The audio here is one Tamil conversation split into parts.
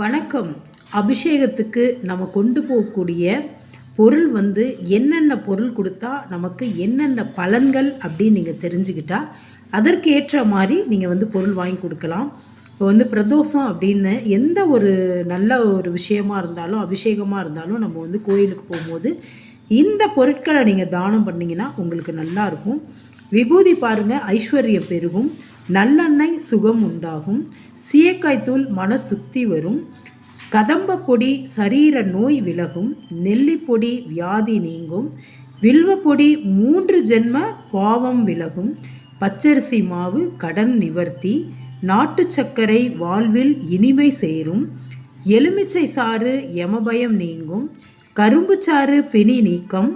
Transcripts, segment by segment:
வணக்கம். அபிஷேகத்துக்கு நம்ம கொண்டு போகக்கூடிய பொருள் என்னென்ன பொருள் கொடுத்தா நமக்கு என்னென்ன பலன்கள் அப்படின்னு நீங்கள் தெரிஞ்சுக்கிட்டா அதற்கு ஏற்ற மாதிரி நீங்கள் பொருள் வாங்கி கொடுக்கலாம். இப்போ பிரதோஷம் அப்படின்னு எந்த ஒரு நல்ல ஒரு விஷயமா இருந்தாலும் அபிஷேகமாக இருந்தாலும் நம்ம கோயிலுக்கு போகும்போது இந்த பொருட்களை நீங்கள் தானம் பண்ணிங்கன்னா உங்களுக்கு நல்லாயிருக்கும். விபூதி பாருங்கள், ஐஸ்வர்யம் பெருகும். நல்லெண்ணெய் சுகம் உண்டாகும். சீயக்காய் தூள் மன சுத்தி வரும். கதம்ப பொடி சரீர நோய் விலகும். நெல்லிப்பொடி வியாதி நீங்கும். வில்வ பொடி 3 ஜென்ம பாவம் விலகும். பச்சரிசி மாவு கடன் நிவர்த்தி. நாட்டு சர்க்கரை வாழ்வில் இனிமை சேரும். எலுமிச்சை சாறு யமபயம் நீங்கும். கரும்பு சாறு பிணி நீக்கம்.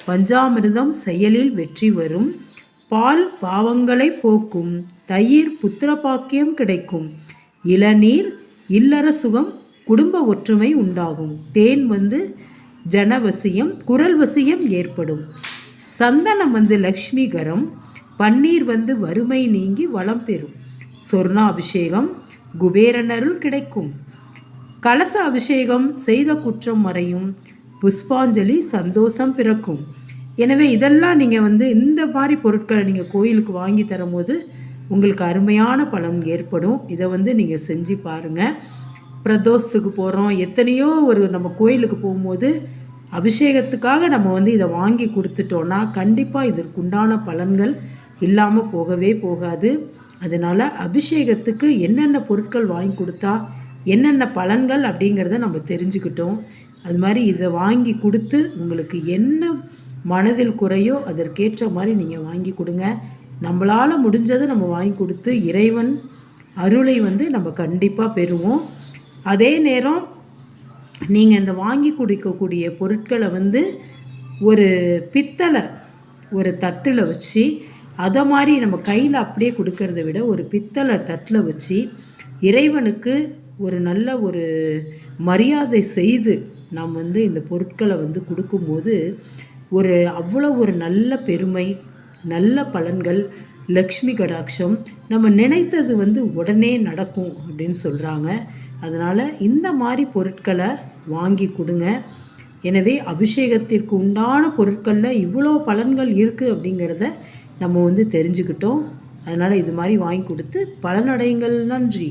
பஞ்சாமிர்தம் செயலில் வெற்றி வரும். பால் பாவங்களை போக்கும். தயிர் புத்திரபாக்கியம் கிடைக்கும். இளநீர் இல்லற சுகம், குடும்ப ஒற்றுமை உண்டாகும். தேன் ஜனவசியம், குரல் வசியம் ஏற்படும். சந்தனம் லக்ஷ்மிகரம். பன்னீர் வறுமை நீங்கி வளம் பெறும். சொர்ணாபிஷேகம் குபேரனருள் கிடைக்கும். கலச அபிஷேகம் செய்த குற்றம் மறையும். புஷ்பாஞ்சலி சந்தோஷம் பிறக்கும். எனவே இதெல்லாம் நீங்கள் இந்த மாதிரி பொருட்களை நீங்கள் கோயிலுக்கு வாங்கி தரும்போது உங்களுக்கு அருமையான பலன் ஏற்படும். இதை நீங்கள் செஞ்சு பாருங்கள். பிரதோஷத்துக்கு போகிறோம், எத்தனையோ நம்ம கோயிலுக்கு போகும்போது அபிஷேகத்துக்காக நம்ம இதை வாங்கி கொடுத்துட்டோன்னா கண்டிப்பாக இதற்குண்டான பலன்கள் இல்லாமல் போகவே போகாது. அதனால் அபிஷேகத்துக்கு என்னென்ன பொருட்கள் வாங்கி கொடுத்தா என்னென்ன பலன்கள் அப்படிங்கிறத நம்ம தெரிஞ்சுக்கிட்டோம். அது மாதிரி இதை வாங்கி கொடுத்து உங்களுக்கு என்ன மனதில் குறையோ அதற்கேற்ற மாதிரி நீங்கள் வாங்கி கொடுங்க. நம்மளால் முடிஞ்சதை நம்ம வாங்கி கொடுத்து இறைவன் அருளை நம்ம கண்டிப்பாக பெறுவோம். அதே நேரம் நீங்கள் இந்த வாங்கி குடிக்கக்கூடிய பொருட்களை ஒரு பித்தளை ஒரு தட்டில் வச்சு அதை மாதிரி நம்ம கையில் அப்படியே கொடுக்கறத விட ஒரு பித்தளை தட்டில் வச்சு இறைவனுக்கு ஒரு நல்ல ஒரு மரியாதை செய்து நாம் இந்த பொருட்களை கொடுக்கும்போது அவ்வளோ ஒரு நல்ல பெருமை, நல்ல பலன்கள், லக்ஷ்மி கடாட்சம், நம்ம நினைத்தது உடனே நடக்கும் அப்படின்னு சொல்கிறாங்க. அதனால் இந்த மாதிரி பொருட்களை வாங்கி கொடுங்க. எனவே அபிஷேகத்திற்கு உண்டான பொருட்களில் இவ்வளோ பலன்கள் இருக்குது அப்படிங்கிறத நம்ம தெரிஞ்சுக்கிட்டோம். அதனால் இது மாதிரி வாங்கி கொடுத்து பலனடையுங்கள். நன்றி.